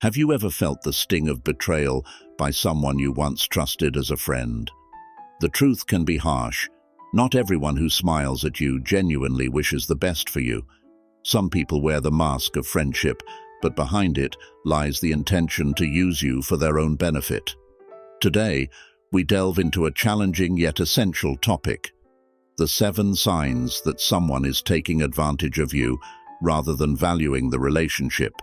Have you ever felt the sting of betrayal by someone you once trusted as a friend? The truth can be harsh. Not everyone who smiles at you genuinely wishes the best for you. Some people wear the mask of friendship, but behind it lies the intention to use you for their own benefit. Today, we delve into a challenging yet essential topic: the 7 signs that someone is taking advantage of you rather than valuing the relationship.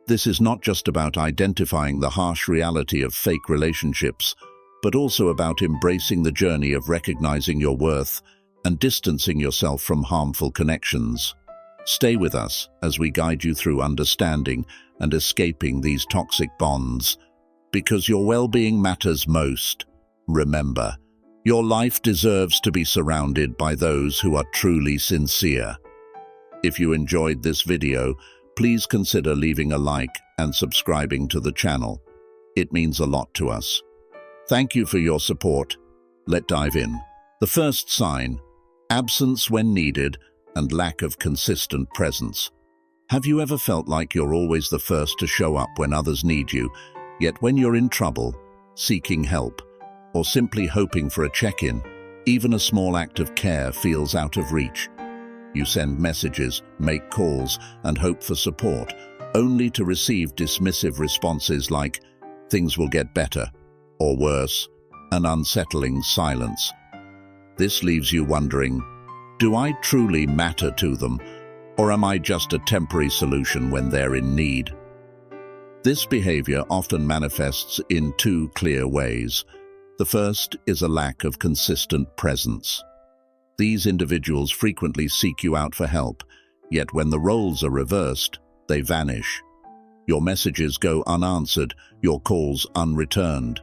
This is not just about identifying the harsh reality of fake relationships, but also about embracing the journey of recognizing your worth and distancing yourself from harmful connections. Stay with us as we guide you through understanding and escaping these toxic bonds, because your well-being matters most. Remember, your life deserves to be surrounded by those who are truly sincere. If you enjoyed this video, please consider leaving a like and subscribing to the channel. It means a lot to us. Thank you for your support. Let's dive in. The first sign: absence when needed and lack of consistent presence. Have you ever felt like you're always the first to show up when others need you, yet when you're in trouble, seeking help, or simply hoping for a check-in, even a small act of care feels out of reach? You send messages, make calls, and hope for support, only to receive dismissive responses like, "Things will get better," or worse, an unsettling silence. This leaves you wondering, do I truly matter to them, or am I just a temporary solution when they're in need? This behavior often manifests in 2 clear ways. The first is a lack of consistent presence. These individuals frequently seek you out for help, yet when the roles are reversed, they vanish. Your messages go unanswered, your calls unreturned.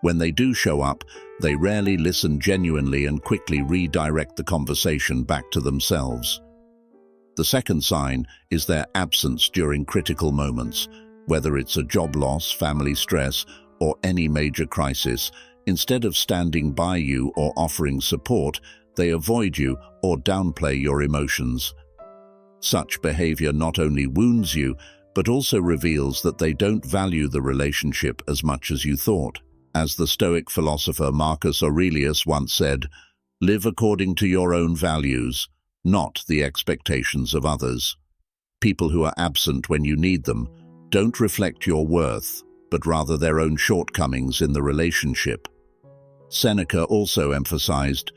When they do show up, they rarely listen genuinely and quickly redirect the conversation back to themselves. The second sign is their absence during critical moments. Whether it's a job loss, family stress, or any major crisis, instead of standing by you or offering support, they avoid you or downplay your emotions. Such behavior not only wounds you, but also reveals that they don't value the relationship as much as you thought. As the Stoic philosopher Marcus Aurelius once said, "Live according to your own values, not the expectations of others." People who are absent when you need them don't reflect your worth, but rather their own shortcomings in the relationship. Seneca also emphasized,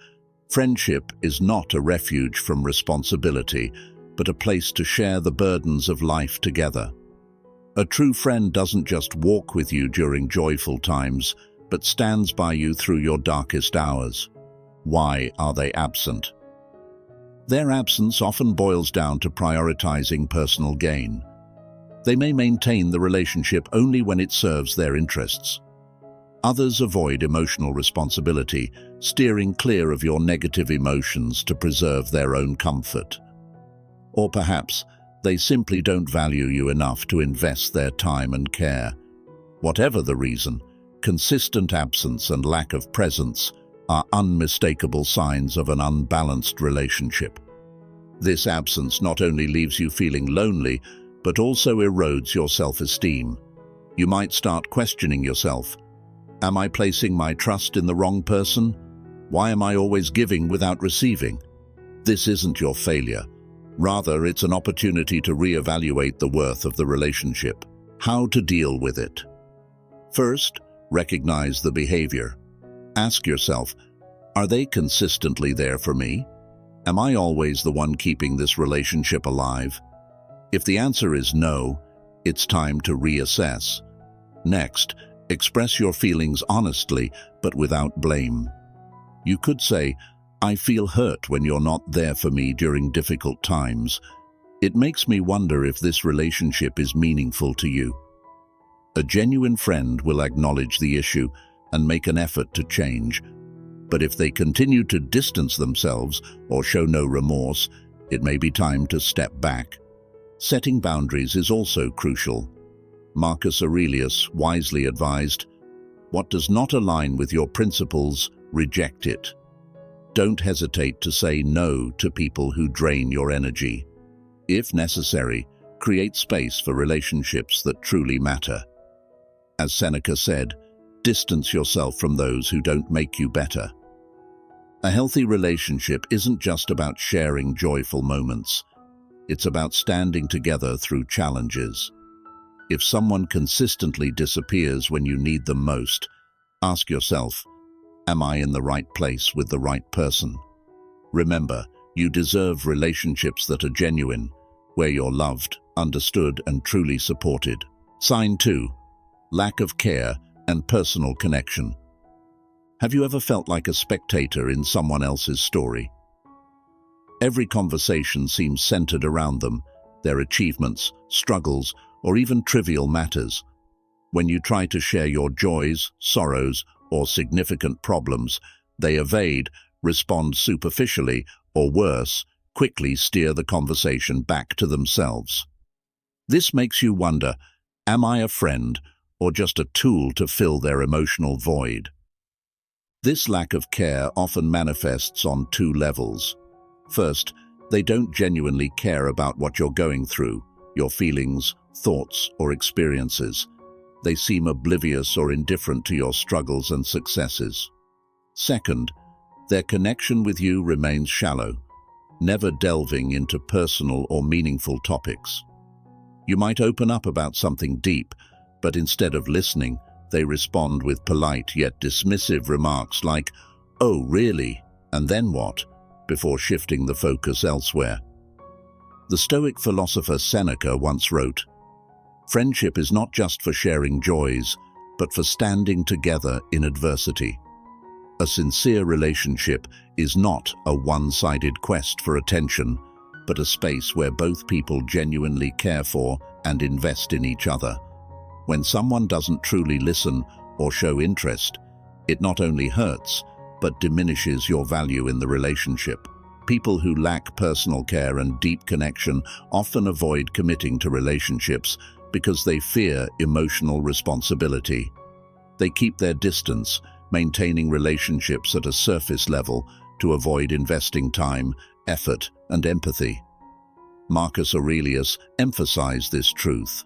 "Friendship is not a refuge from responsibility, but a place to share the burdens of life together." A true friend doesn't just walk with you during joyful times, but stands by you through your darkest hours. Why are they absent? Their absence often boils down to prioritizing personal gain. They may maintain the relationship only when it serves their interests. Others avoid emotional responsibility, steering clear of your negative emotions to preserve their own comfort. Or perhaps they simply don't value you enough to invest their time and care. Whatever the reason, consistent absence and lack of presence are unmistakable signs of an unbalanced relationship. This absence not only leaves you feeling lonely, but also erodes your self-esteem. You might start questioning yourself. Am I placing my trust in the wrong person? Why am I always giving without receiving? This isn't your failure. Rather, it's an opportunity to reevaluate the worth of the relationship. How to deal with it? First, recognize the behavior. Ask yourself, are they consistently there for me? Am I always the one keeping this relationship alive? If the answer is no, it's time to reassess. Next, express your feelings honestly, but without blame. You could say, "I feel hurt when you're not there for me during difficult times. It makes me wonder if this relationship is meaningful to you." A genuine friend will acknowledge the issue and make an effort to change. But if they continue to distance themselves or show no remorse, it may be time to step back. Setting boundaries is also crucial. Marcus Aurelius wisely advised, "What does not align with your principles, reject it." Don't hesitate to say no to people who drain your energy. If necessary, Create space for relationships that truly matter. As Seneca said, distance yourself from those who don't make you better. A healthy relationship isn't just about sharing joyful moments. It's about standing together through challenges. If someone consistently disappears when you need them most, ask yourself, am I in the right place with the right person? Remember, you deserve relationships that are genuine, where you're loved, understood, and truly supported. Sign 2. Lack of care and personal connection. Have you ever felt like a spectator in someone else's story? Every conversation seems centered around them, their achievements, struggles, or even trivial matters. When you try to share your joys, sorrows, or significant problems, they evade, respond superficially, or worse, quickly steer the conversation back to themselves. This makes you wonder, am I a friend or just a tool to fill their emotional void? This lack of care often manifests on 2 levels. First, they don't genuinely care about what you're going through, your feelings, thoughts, or experiences. They seem oblivious or indifferent to your struggles and successes. Second, their connection with you remains shallow, never delving into personal or meaningful topics. You might open up about something deep, but instead of listening, they respond with polite yet dismissive remarks like, "Oh, really? And then what?" before shifting the focus elsewhere. The Stoic philosopher Seneca once wrote, "Friendship is not just for sharing joys, but for standing together in adversity." A sincere relationship is not a one-sided quest for attention, but a space where both people genuinely care for and invest in each other. When someone doesn't truly listen or show interest, it not only hurts, but diminishes your value in the relationship. People who lack personal care and deep connection often avoid committing to relationships because they fear emotional responsibility. They keep their distance, maintaining relationships at a surface level to avoid investing time, effort, and empathy. Marcus Aurelius emphasized this truth.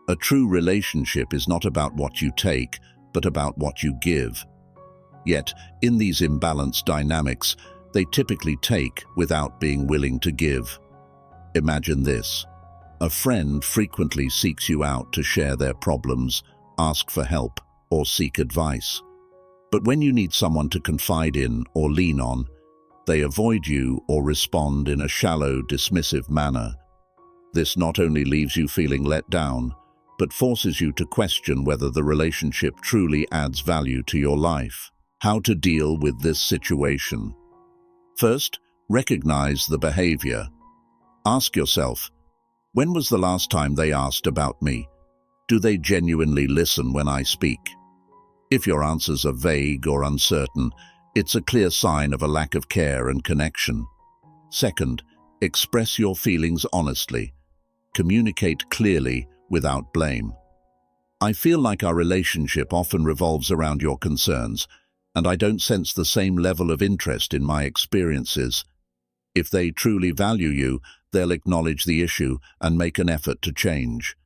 A true relationship is not about what you take, but about what you give. Yet, in these imbalanced dynamics, they typically take without being willing to give. Imagine this. A friend frequently seeks you out to share their problems, ask for help, or seek advice. But when you need someone to confide in or lean on, they avoid you or respond in a shallow, dismissive manner. This not only leaves you feeling let down, but forces you to question whether the relationship truly adds value to your life. How to deal with this situation? First, recognize the behavior. Ask yourself, when was the last time they asked about me? Do they genuinely listen when I speak? If your answers are vague or uncertain, it's a clear sign of a lack of care and connection. Second, express your feelings honestly. Communicate clearly without blame. I feel like our relationship often revolves around your concerns, and I don't sense the same level of interest in my experiences. If they truly value you, they'll acknowledge the issue and make an effort to change.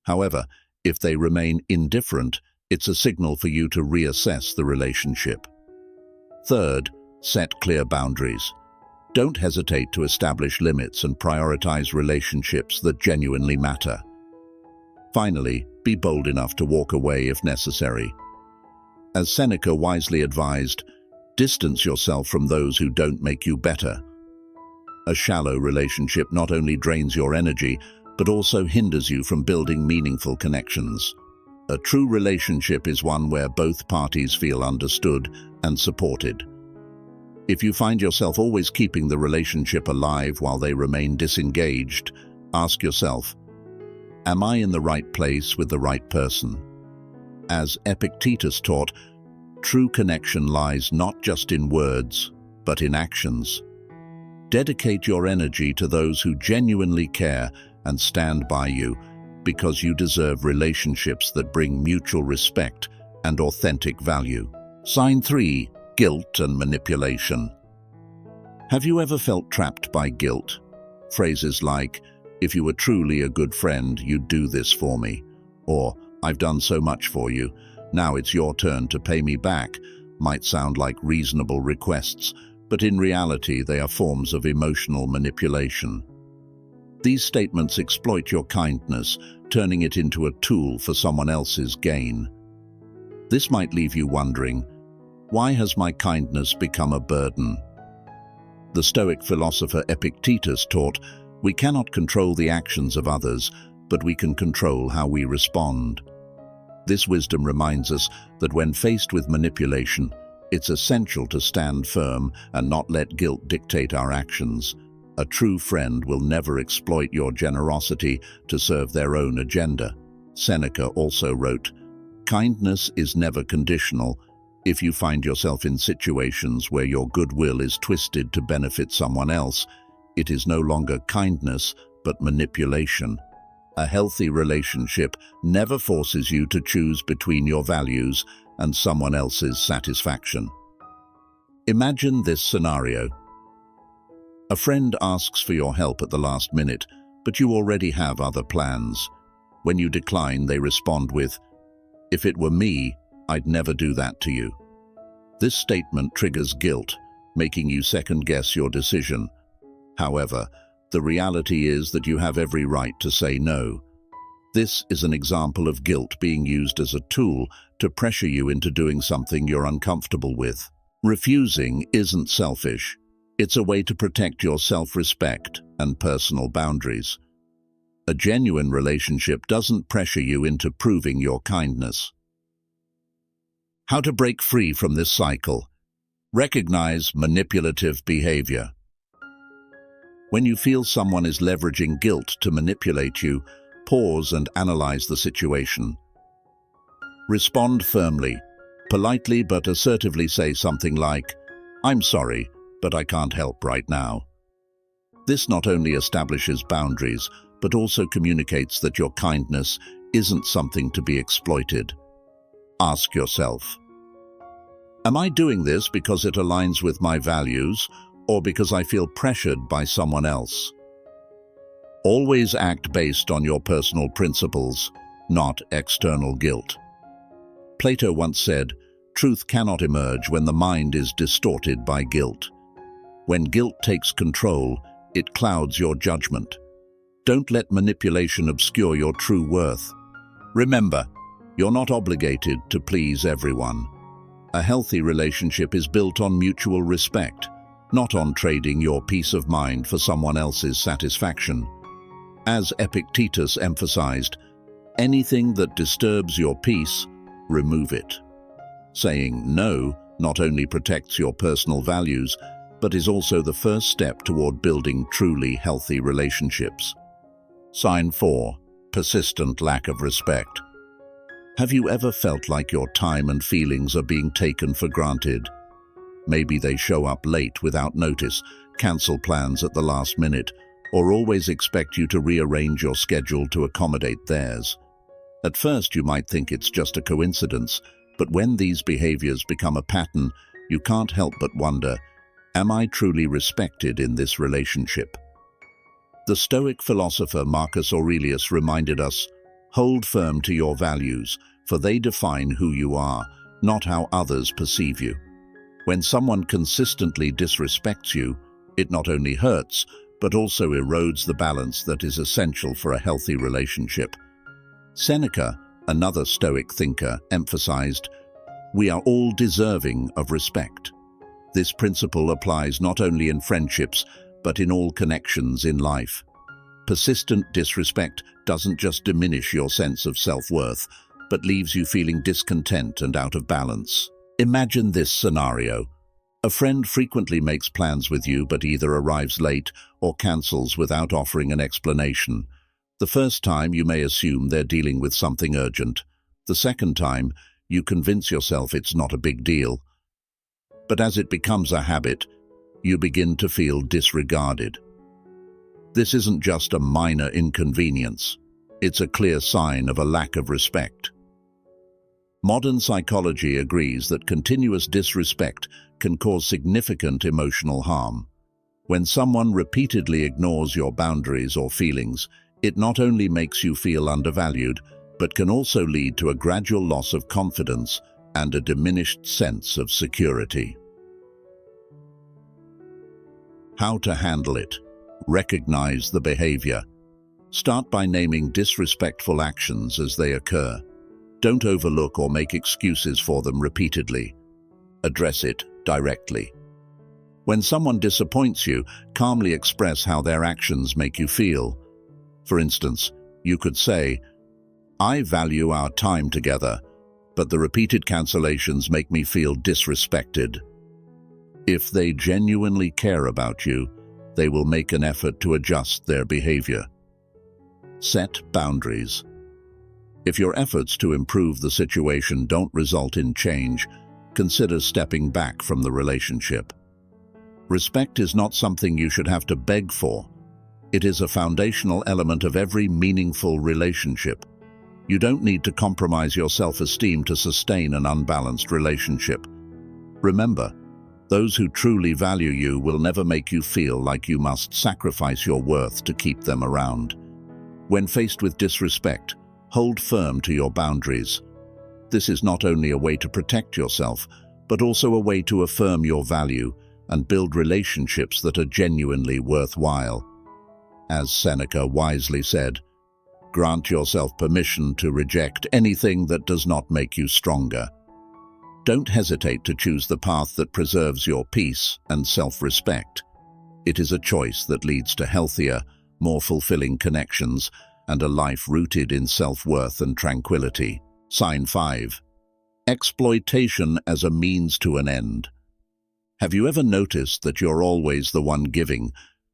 However, if they remain indifferent, it's a signal for you to reassess the relationship. Third, set clear boundaries. Don't hesitate to establish limits and prioritize relationships that genuinely matter. Finally, be bold enough to walk away if necessary. As Seneca wisely advised, distance yourself from those who don't make you better. A shallow relationship not only drains your energy, but also hinders you from building meaningful connections. A true relationship is one where both parties feel understood and supported. If you find yourself always keeping the relationship alive while they remain disengaged, ask yourself, am I in the right place with the right person? As Epictetus taught, true connection lies not just in words, but in actions. Dedicate your energy to those who genuinely care and stand by you, because you deserve relationships that bring mutual respect and authentic value. Sign 3. Guilt and manipulation. Have you ever felt trapped by guilt? Phrases like, If you were truly a good friend, you'd do this for me. Or, I've done so much for you, now it's your turn to pay me back, might sound like reasonable requests, but in reality they are forms of emotional manipulation. These statements exploit your kindness, turning it into a tool for someone else's gain. This might leave you wondering, why has my kindness become a burden? The Stoic philosopher Epictetus taught, we cannot control the actions of others, but we can control how we respond. This wisdom reminds us that when faced with manipulation, it's essential to stand firm and not let guilt dictate our actions. A true friend will never exploit your generosity to serve their own agenda. Seneca also wrote, kindness is never conditional. If you find yourself in situations where your goodwill is twisted to benefit someone else, it is no longer kindness, but manipulation. A healthy relationship never forces you to choose between your values and someone else's satisfaction. Imagine this scenario. A friend asks for your help at the last minute, but you already have other plans. When you decline, they respond with, if it were me, I'd never do that to you. This statement triggers guilt, making you second-guess your decision. However, the reality is that you have every right to say no. This is an example of guilt being used as a tool to pressure you into doing something you're uncomfortable with. Refusing isn't selfish. It's a way to protect your self-respect and personal boundaries. A genuine relationship doesn't pressure you into proving your kindness. How to break free from this cycle? Recognize manipulative behavior. When you feel someone is leveraging guilt to manipulate you, pause and analyze the situation. Respond firmly. Politely but assertively say something like, I'm sorry, but I can't help right now. This not only establishes boundaries, but also communicates that your kindness isn't something to be exploited. Ask yourself, am I doing this because it aligns with my values, or because I feel pressured by someone else? Always act based on your personal principles, not external guilt. Plato once said, truth cannot emerge when the mind is distorted by guilt. When guilt takes control, it clouds your judgment. Don't let manipulation obscure your true worth. Remember, you're not obligated to please everyone. A healthy relationship is built on mutual respect, not on trading your peace of mind for someone else's satisfaction. As Epictetus emphasized, anything that disturbs your peace, remove it. Saying no not only protects your personal values, but is also the first step toward building truly healthy relationships. Sign 4. Persistent lack of respect. Have you ever felt like your time and feelings are being taken for granted? Maybe they show up late without notice, cancel plans at the last minute, or always expect you to rearrange your schedule to accommodate theirs. At first you might think it's just a coincidence, but when these behaviors become a pattern, you can't help but wonder, am I truly respected in this relationship? The Stoic philosopher Marcus Aurelius reminded us, hold firm to your values, for they define who you are, not how others perceive you. When someone consistently disrespects you, it not only hurts, but also erodes the balance that is essential for a healthy relationship. Seneca, another Stoic thinker, emphasized, we are all deserving of respect. This principle applies not only in friendships, but in all connections in life. Persistent disrespect doesn't just diminish your sense of self-worth, but leaves you feeling discontent and out of balance. Imagine this scenario. A friend frequently makes plans with you but either arrives late or cancels without offering an explanation. The first time you may assume they're dealing with something urgent. The second time, you convince yourself it's not a big deal. But as it becomes a habit, you begin to feel disregarded. This isn't just a minor inconvenience. It's a clear sign of a lack of respect. Modern psychology agrees that continuous disrespect can cause significant emotional harm. When someone repeatedly ignores your boundaries or feelings, it not only makes you feel undervalued, but can also lead to a gradual loss of confidence and a diminished sense of security. How to handle it? Recognize the behavior. Start by naming disrespectful actions as they occur. Don't overlook or make excuses for them repeatedly. Address it directly. When someone disappoints you, calmly express how their actions make you feel. For instance, you could say, "I value our time together, but the repeated cancellations make me feel disrespected." If they genuinely care about you, they will make an effort to adjust their behavior. Set boundaries. If your efforts to improve the situation don't result in change, consider stepping back from the relationship. Respect is not something you should have to beg for. It is a foundational element of every meaningful relationship. You don't need to compromise your self-esteem to sustain an unbalanced relationship. Remember, those who truly value you will never make you feel like you must sacrifice your worth to keep them around. When faced with disrespect, hold firm to your boundaries. This is not only a way to protect yourself, but also a way to affirm your value and build relationships that are genuinely worthwhile. As Seneca wisely said, grant yourself permission to reject anything that does not make you stronger. Don't hesitate to choose the path that preserves your peace and self-respect. It is a choice that leads to healthier, more fulfilling connections and a life rooted in self-worth and tranquility. Sign 5. Exploitation as a means to an end. Have you ever noticed that you're always the one giving,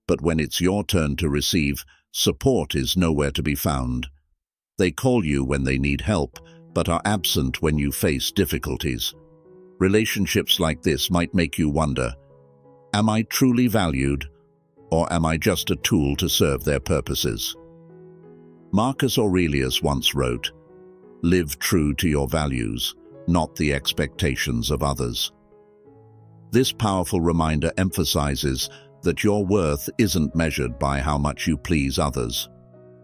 but when it's your turn to receive, support is nowhere to be found? They call you when they need help, but are absent when you face difficulties. Relationships like this might make you wonder, am I truly valued, or am I just a tool to serve their purposes? Marcus Aurelius once wrote, "Live true to your values, not the expectations of others." This powerful reminder emphasizes that your worth isn't measured by how much you please others.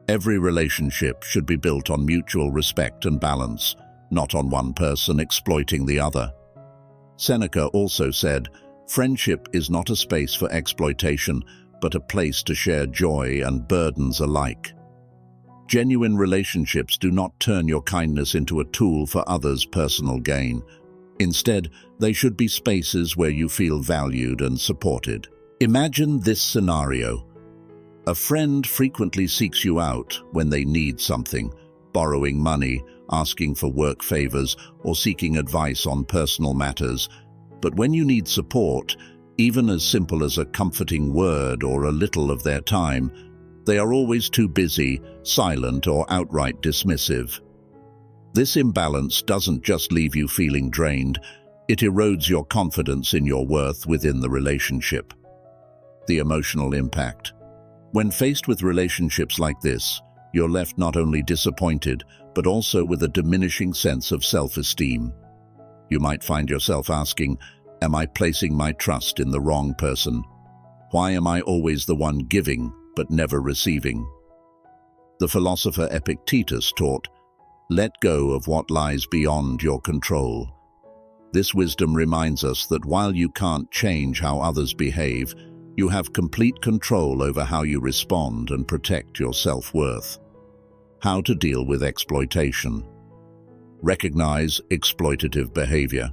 Every relationship should be built on mutual respect and balance, not on one person exploiting the other. Seneca also said, "Friendship is not a space for exploitation, but a place to share joy and burdens alike." Genuine relationships do not turn your kindness into a tool for others' personal gain. Instead, they should be spaces where you feel valued and supported. Imagine this scenario. A friend frequently seeks you out when they need something, borrowing money, asking for work favors, or seeking advice on personal matters. But when you need support, even as simple as a comforting word or a little of their time, they are always too busy, silent, or outright dismissive. This imbalance doesn't just leave you feeling drained, it erodes your confidence in your worth within the relationship. The emotional impact. When faced with relationships like this, you're left not only disappointed, but also with a diminishing sense of self-esteem. You might find yourself asking, am I placing my trust in the wrong person? Why am I always the one giving, but never receiving? The philosopher Epictetus taught, let go of what lies beyond your control. This wisdom reminds us that while you can't change how others behave, you have complete control over how you respond and protect your self-worth. How to deal with exploitation. Recognize exploitative behavior.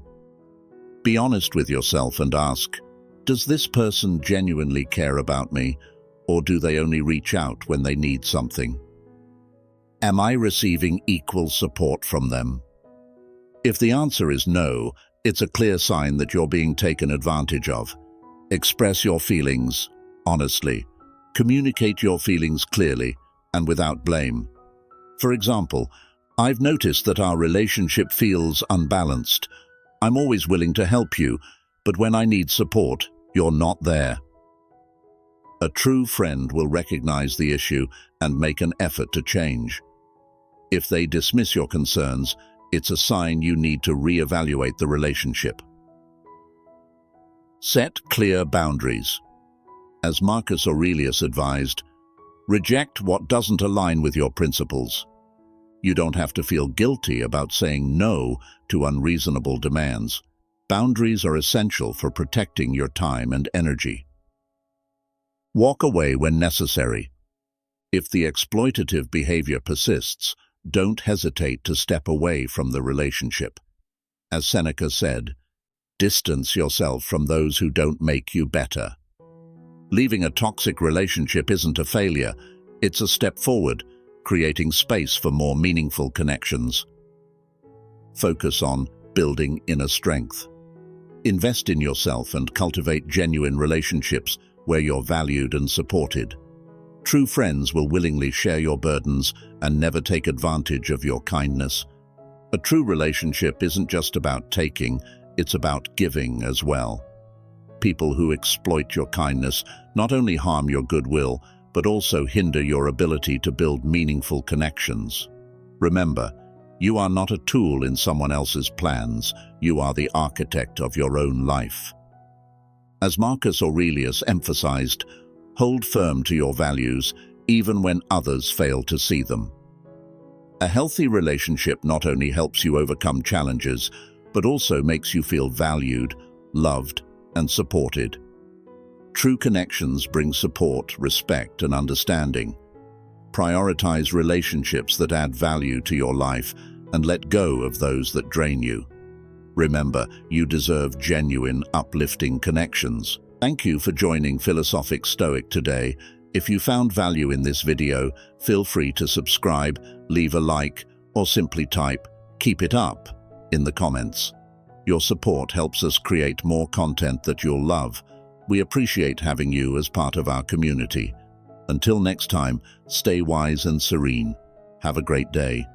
Be honest with yourself and ask, does this person genuinely care about me, or do they only reach out when they need something? Am I receiving equal support from them? If the answer is no, it's a clear sign that you're being taken advantage of. Express your feelings honestly. Communicate your feelings clearly and without blame. For example, I've noticed that our relationship feels unbalanced. I'm always willing to help you, but when I need support, you're not there. A true friend will recognize the issue and make an effort to change. If they dismiss your concerns, it's a sign you need to reevaluate the relationship. Set clear boundaries. As Marcus Aurelius advised, reject what doesn't align with your principles. You don't have to feel guilty about saying no to unreasonable demands. Boundaries are essential for protecting your time and energy. Walk away when necessary. If the exploitative behavior persists, don't hesitate to step away from the relationship. As Seneca said, distance yourself from those who don't make you better. Leaving a toxic relationship isn't a failure, it's a step forward, creating space for more meaningful connections. Focus on building inner strength. Invest in yourself and cultivate genuine relationships where you're valued and supported. True friends will willingly share your burdens and never take advantage of your kindness. A true relationship isn't just about taking, it's about giving as well. People who exploit your kindness not only harm your goodwill, but also hinder your ability to build meaningful connections. Remember, you are not a tool in someone else's plans, you are the architect of your own life. As Marcus Aurelius emphasized, hold firm to your values even when others fail to see them. A healthy relationship not only helps you overcome challenges, but also makes you feel valued, loved, and supported. True connections bring support, respect, and understanding. Prioritize relationships that add value to your life and let go of those that drain you. Remember, you deserve genuine, uplifting connections. Thank you for joining Philosophic Stoic today. If you found value in this video, feel free to subscribe, leave a like, or simply type "Keep it up" in the comments. Your support helps us create more content that you'll love. We appreciate having you as part of our community. Until next time, stay wise and serene. Have a great day.